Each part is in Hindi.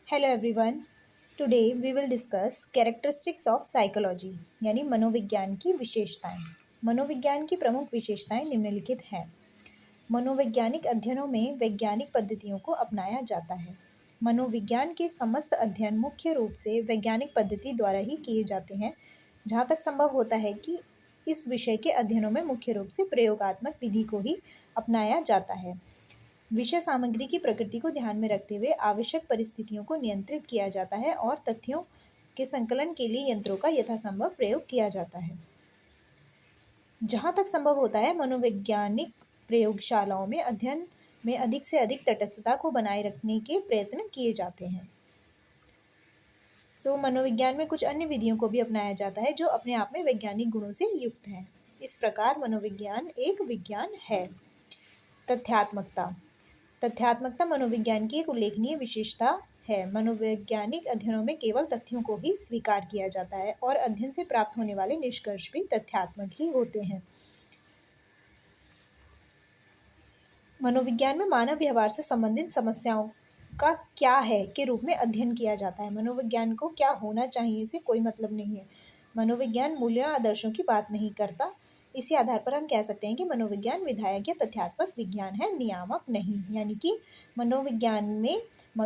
Hello everyone. Today we will discuss characteristics of psychology यानी मनोविज्ञान की विशेषताएं। मनोविज्ञान की प्रमुख विशेषताएं निम्नलिखित हैं। मनोवैज्ञानिक अध्ययनों में वैज्ञानिक पद्धतियों को अपनाया जाता है। मनोविज्ञान के समस्त अध्ययन मुख्य रूप से वैज्ञानिक पद्धति द्वारा ही किए जाते हैं। जहाँ तक संभव होता है कि इस विषय के अध्ययनों में मुख्य रूप से प्रयोगात्मक विधि को ही अपनाया जाता है। विषय सामग्री की प्रकृति को ध्यान में रखते हुए आवश्यक परिस्थितियों को नियंत्रित किया जाता है और तथ्यों के संकलन के लिए यंत्रों का यथासंभव प्रयोग किया जाता है। जहाँ तक संभव होता है मनोवैज्ञानिक प्रयोगशालाओं में अध्ययन में अधिक से अधिक तटस्थता को बनाए रखने के प्रयत्न किए जाते हैं। मनोविज्ञान में कुछ अन्य विधियों को भी अपनाया जाता है जो अपने आप में वैज्ञानिक गुणों से युक्त हैं। इस प्रकार मनोविज्ञान एक विज्ञान है। तथ्यात्मकता मनोविज्ञान की एक उल्लेखनीय विशेषता है। मनोवैज्ञानिक अध्ययनों में केवल तथ्यों को ही स्वीकार किया जाता है और अध्ययन से प्राप्त होने वाले निष्कर्ष भी तथ्यात्मक ही होते हैं। मनोविज्ञान में मानव व्यवहार से संबंधित समस्याओं का क्या है के रूप में अध्ययन किया जाता है। मनोविज्ञान को क्या होना चाहिए से कोई मतलब नहीं है। मनोविज्ञान मूल्य आदर्शों की बात नहीं करता। इसी आधार पर हम कह सकते हैं कि मनोविज्ञान विधायक या तथ्यात्मक विज्ञान है, नियामक नहीं। यानी कि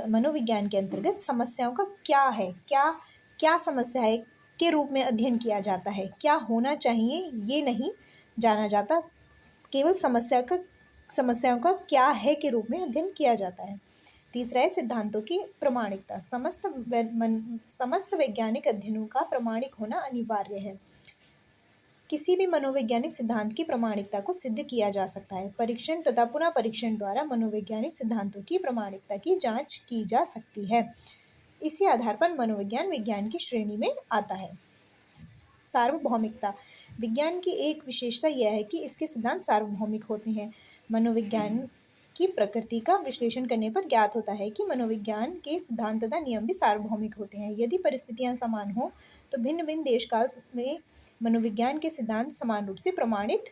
मनोविज्ञान के अंतर्गत समस्याओं का क्या है, क्या समस्या है के रूप में अध्ययन किया जाता है। क्या होना चाहिए ये नहीं जाना जाता, केवल समस्याओं का क्या है के रूप में अध्ययन किया जाता है। तीसरा है सिद्धांतों की प्रामाणिकता। समस्त वैज्ञानिक अध्ययनों का प्रामाणिक होना अनिवार्य है। किसी भी मनोवैज्ञानिक सिद्धांत की प्रामाणिकता को सिद्ध किया जा सकता है। परीक्षण तथा पुनः परीक्षण द्वारा मनोवैज्ञानिक सिद्धांतों की प्रामाणिकता की जांच की जा सकती है। इसी आधार पर मनोविज्ञान विज्ञान की श्रेणी में आता है। सार्वभौमिकता विज्ञान की एक विशेषता यह है कि इसके सिद्धांत सार्वभौमिक होते हैं। मनोविज्ञान की प्रकृति का विश्लेषण करने पर ज्ञात होता है कि मनोविज्ञान के सिद्धांत तथा नियम भी सार्वभौमिक होते हैं। यदि परिस्थितियां समान हो तो भिन्न भिन्न देश काल में मनोविज्ञान के सिद्धांत समान रूप से प्रमाणित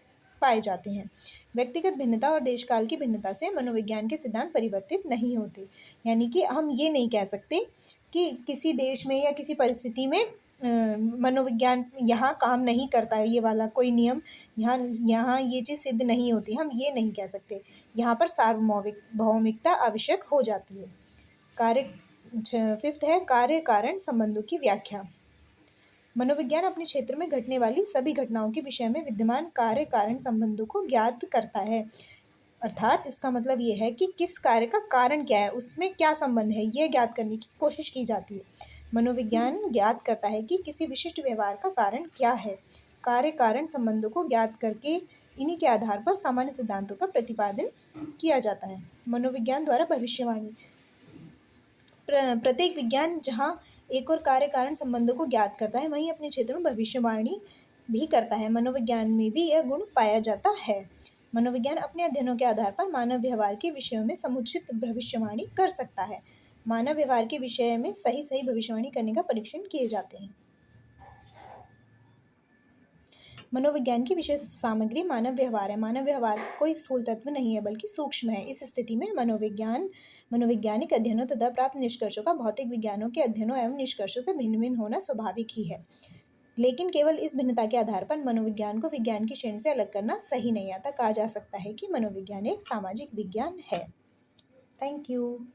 पाए जाते हैं। व्यक्तिगत भिन्नता और देशकाल की भिन्नता से मनोविज्ञान के सिद्धांत परिवर्तित नहीं होते। यानी कि हम ये नहीं कह सकते कि किसी देश में या किसी परिस्थिति में मनोविज्ञान यहाँ काम नहीं करता है, ये वाला कोई नियम यहाँ ये चीज़ सिद्ध नहीं होती, हम ये नहीं कह सकते। यहाँ पर सार्वभौमिकता आवश्यक हो जाती है। फिफ्थ है कार्य कारण संबंधों की व्याख्या। मनोविज्ञान अपने क्षेत्र में घटने वाली सभी घटनाओं के विषय में विद्यमान कार्य कारण संबंधों को ज्ञात करता है। अर्थात इसका मतलब ये है कि किस कार्य का कारण क्या है, उसमें क्या संबंध है, ये ज्ञात करने की कोशिश की जाती है। मनोविज्ञान ज्ञात करता है कि किसी विशिष्ट व्यवहार का कारण क्या है। कार्य कारण संबंधों को ज्ञात करके इन्हीं के आधार पर सामान्य सिद्धांतों का प्रतिपादन किया जाता है। मनोविज्ञान द्वारा भविष्यवाणी। प्रत्येक विज्ञान जहाँ एक और कार्य कारण संबंधों को ज्ञात करता है, वहीं अपने क्षेत्र में भविष्यवाणी भी करता है। मनोविज्ञान में भी यह गुण पाया जाता है। मनोविज्ञान अपने अध्ययनों के आधार पर मानव व्यवहार के विषयों में समुचित भविष्यवाणी कर सकता है। मानव व्यवहार के विषय में सही भविष्यवाणी करने का परीक्षण किए जाते हैं। मनोविज्ञान की विशेष सामग्री मानव व्यवहार है। मानव व्यवहार कोई स्थूल तत्व नहीं है बल्कि सूक्ष्म है। इस स्थिति में मनोवैज्ञानिक अध्ययनों तथा प्राप्त निष्कर्षों का भौतिक विज्ञानों के अध्ययनों एवं निष्कर्षों से भिन्न भिन्न होना स्वाभाविक ही है। लेकिन केवल इस भिन्नता के आधार पर मनोविज्ञान को विज्ञान की श्रेणी से अलग करना सही नहीं आता। कहा जा सकता है कि मनोविज्ञान एक सामाजिक विज्ञान है। Thank you.